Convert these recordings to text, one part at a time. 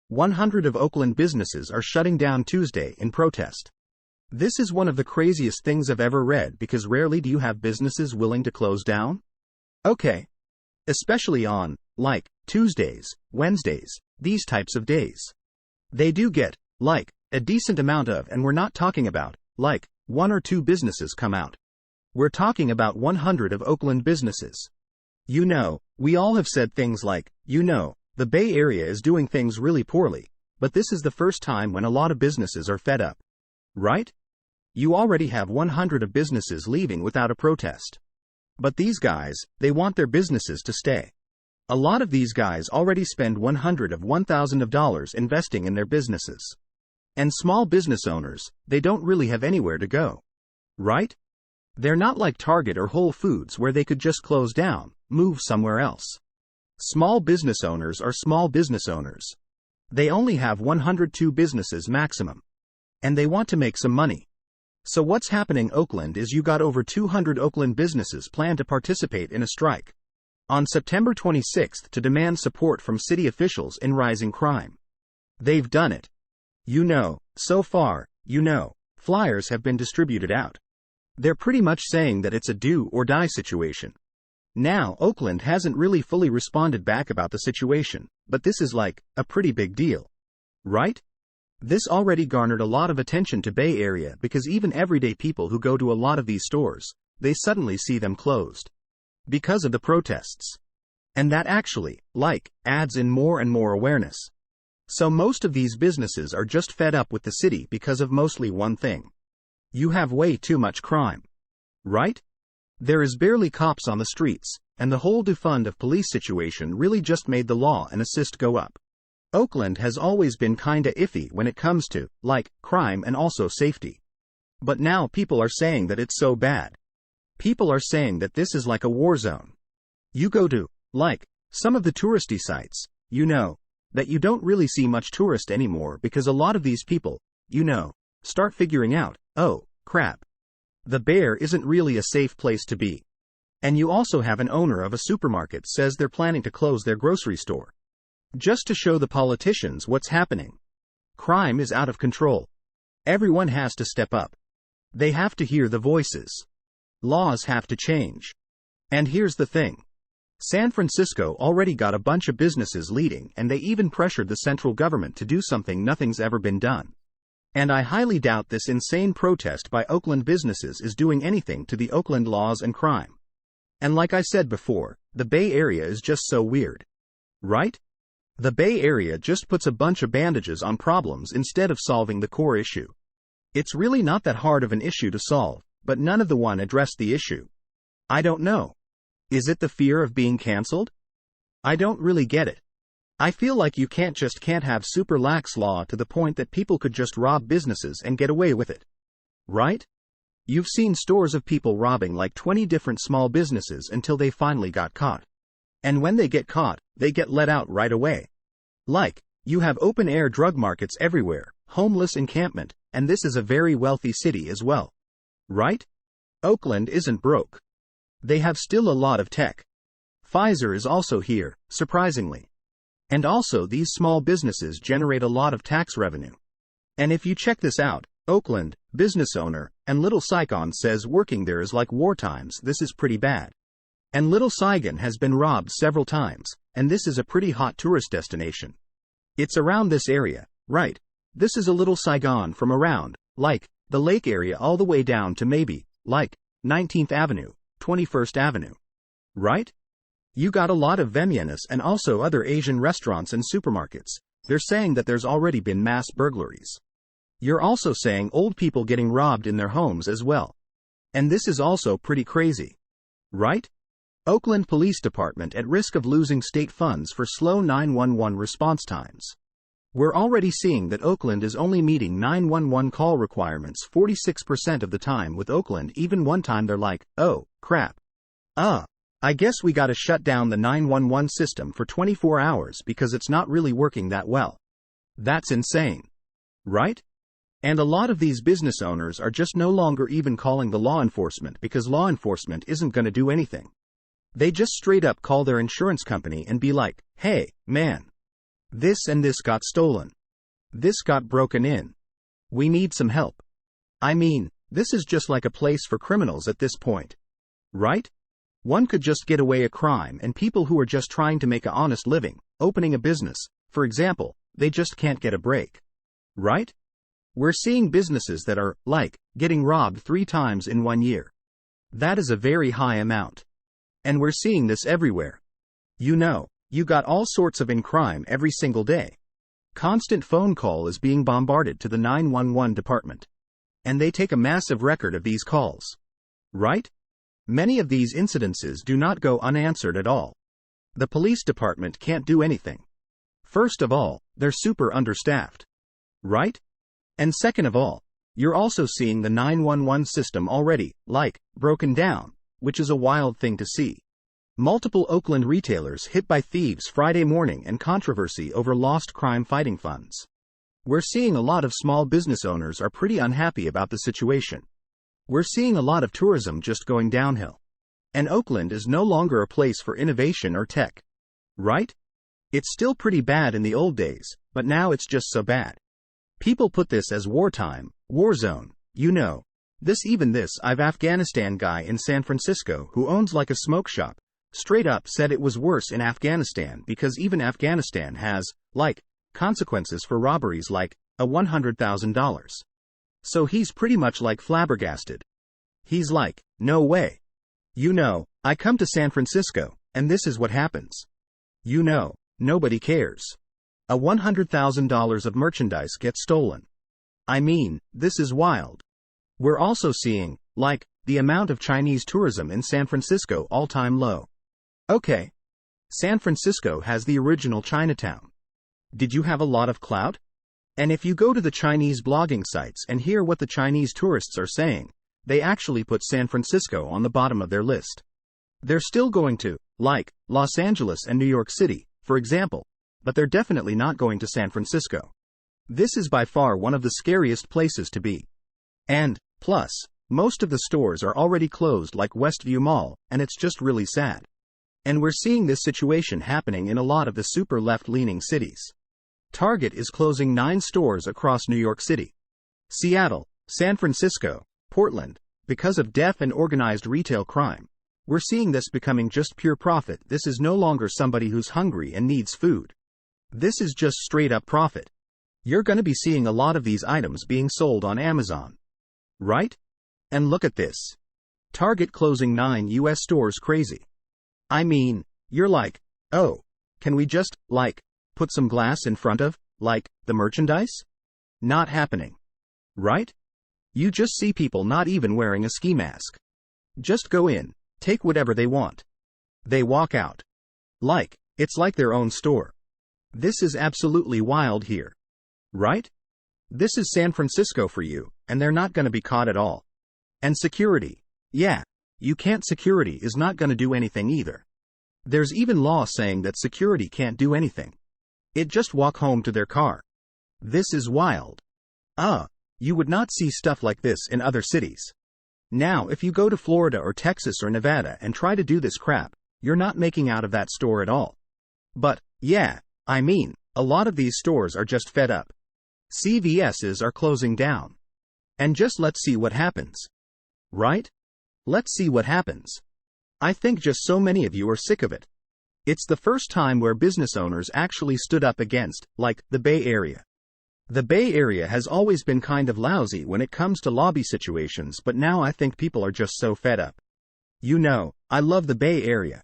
100 of Oakland businesses are shutting down Tuesday in protest. This is one of the craziest things I've ever read because rarely do you have businesses willing to close down. Okay. Especially on, Tuesdays, Wednesdays, these types of days. They do get, a decent amount of, and we're not talking about, one or two businesses come out. We're talking about 100 of Oakland businesses. We all have said things like, the Bay Area is doing things really poorly, but this is the first time when a lot of businesses are fed up. Right? You already have 100 of businesses leaving without a protest. But these guys, they want their businesses to stay. A lot of these guys already spend $100,000 investing in their businesses. And small business owners, they don't really have anywhere to go. Right? They're not like Target or Whole Foods where they could just close down, move somewhere else. Small business owners are small business owners. They only have 102 businesses maximum. And they want to make some money. So what's happening in Oakland is you got over 200 Oakland businesses plan to participate in a strike on September 26th to demand support from city officials in rising crime. They've done it. So far, flyers have been distributed out. They're pretty much saying that it's a do or die situation. Now, Oakland hasn't really fully responded back about the situation, but this is a pretty big deal. Right? This already garnered a lot of attention to Bay Area because even everyday people who go to a lot of these stores, they suddenly see them closed. Because of the protests. And that actually, adds in more and more awareness. So most of these businesses are just fed up with the city because of mostly one thing. You have way too much crime. Right? There is barely cops on the streets, and the whole defund of police situation really just made the law and assist go up. Oakland has always been kinda iffy when it comes to, crime and also safety. But now people are saying that it's so bad. People are saying that this is like a war zone. You go to, some of the touristy sites, that you don't really see much tourist anymore because a lot of these people, start figuring out, oh, crap. The Bear isn't really a safe place to be. And you also have an owner of a supermarket says they're planning to close their grocery store. Just to show the politicians what's happening. Crime is out of control. Everyone has to step up. They have to hear the voices. Laws have to change. And here's the thing. San Francisco already got a bunch of businesses leading and they even pressured the central government to do something nothing's ever been done. And I highly doubt this insane protest by Oakland businesses is doing anything to the Oakland laws and crime. And like I said before, the Bay Area is just so weird. Right? The Bay Area just puts a bunch of bandages on problems instead of solving the core issue. It's really not that hard of an issue to solve, but none of the one addressed the issue. I don't know. Is it the fear of being cancelled? I don't really get it. I feel like you can't have super lax law to the point that people could just rob businesses and get away with it. Right? You've seen stores of people robbing 20 different small businesses until they finally got caught. And when they get caught, they get let out right away. You have open-air drug markets everywhere, homeless encampment, and this is a very wealthy city as well. Right? Oakland isn't broke. They have still a lot of tech. Pfizer is also here, surprisingly. And also these small businesses generate a lot of tax revenue. And if you check this out, Oakland, business owner, and Little Saigon says working there is like war times. This is pretty bad. And Little Saigon has been robbed several times, and this is a pretty hot tourist destination. It's around this area, right? This is a Little Saigon from around, the lake area all the way down to maybe, 19th Avenue, 21st Avenue. Right? You got a lot of Vietnamese and also other Asian restaurants and supermarkets. They're saying that there's already been mass burglaries. You're also saying old people getting robbed in their homes as well. And this is also pretty crazy. Right? Oakland Police Department at risk of losing state funds for slow 911 response times. We're already seeing that Oakland is only meeting 911 call requirements 46% of the time with Oakland. Even one time they're like, oh, crap. I guess we gotta shut down the 911 system for 24 hours because it's not really working that well. That's insane. Right? And a lot of these business owners are just no longer even calling the law enforcement because law enforcement isn't gonna do anything. They just straight up call their insurance company and be like, hey, man. This and this got stolen. This got broken in. We need some help. I mean, this is just like a place for criminals at this point. Right? One could just get away a crime, and people who are just trying to make an honest living, opening a business, for example, they just can't get a break. Right? We're seeing businesses that are, like, getting robbed 3 times in 1 year. That is a very high amount. And we're seeing this everywhere. You got all sorts of in crime every single day. Constant phone call is being bombarded to the 911 department. And they take a massive record of these calls. Right? Many of these incidences do not go unanswered at all. The police department can't do anything. First of all, they're super understaffed. Right? And second of all, you're also seeing the 911 system already, like, broken down, which is a wild thing to see. Multiple Oakland retailers hit by thieves Friday morning and controversy over lost crime fighting funds. We're seeing a lot of small business owners are pretty unhappy about the situation. We're seeing a lot of tourism just going downhill. And Oakland is no longer a place for innovation or tech. Right? It's still pretty bad in the old days, but now it's just so bad. People put this as wartime, war zone, I've Afghanistan guy in San Francisco who owns like a smoke shop, straight up said it was worse in Afghanistan because even Afghanistan has, like, consequences for robberies like a $100,000. So he's pretty much like flabbergasted. He's like, no way. I come to San Francisco, and this is what happens. Nobody cares. A $100,000 of merchandise gets stolen. I mean, this is wild. We're also seeing, like, the amount of Chinese tourism in San Francisco all-time low. Okay. San Francisco has the original Chinatown. Did you have a lot of clout? And if you go to the Chinese blogging sites and hear what the Chinese tourists are saying, they actually put San Francisco on the bottom of their list. They're still going to, like, Los Angeles and New York City, for example, but they're definitely not going to San Francisco. This is by far one of the scariest places to be. And, plus, most of the stores are already closed like Westview Mall, and it's just really sad. And we're seeing this situation happening in a lot of the super left-leaning cities. Target is closing 9 stores across New York City, Seattle, San Francisco, Portland, because of deaf and organized retail crime. We're seeing this becoming just pure profit. This is no longer somebody who's hungry and needs food. This is just straight up profit. You're going to be seeing a lot of these items being sold on Amazon. Right? And look at this. Target closing 9 US stores. Crazy. I mean, you're like, oh, can we just, like, put some glass in front of, like, the merchandise? Not happening. Right? You just see people not even wearing a ski mask. Just go in, take whatever they want. They walk out. Like, it's like their own store. This is absolutely wild here. Right? This is San Francisco for you, and they're not going to be caught at all. And security. Yeah, security is not going to do anything either. There's even law saying that security can't do anything. It just walk home to their car. This is wild. You would not see stuff like this in other cities. Now if you go to Florida or Texas or Nevada and try to do this crap, you're not making out of that store at all. But, yeah, I mean, a lot of these stores are just fed up. CVS's are closing down. And just let's see what happens. Right? Let's see what happens. I think just so many of you are sick of it. It's the first time where business owners actually stood up against, like, the Bay Area. The Bay Area has always been kind of lousy when it comes to lobby situations, but now I think people are just so fed up. I love the Bay Area.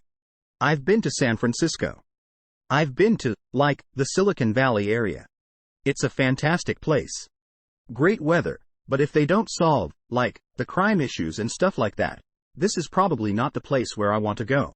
I've been to San Francisco. I've been to, like, the Silicon Valley area. It's a fantastic place. Great weather, but if they don't solve, like, the crime issues and stuff like that, this is probably not the place where I want to go.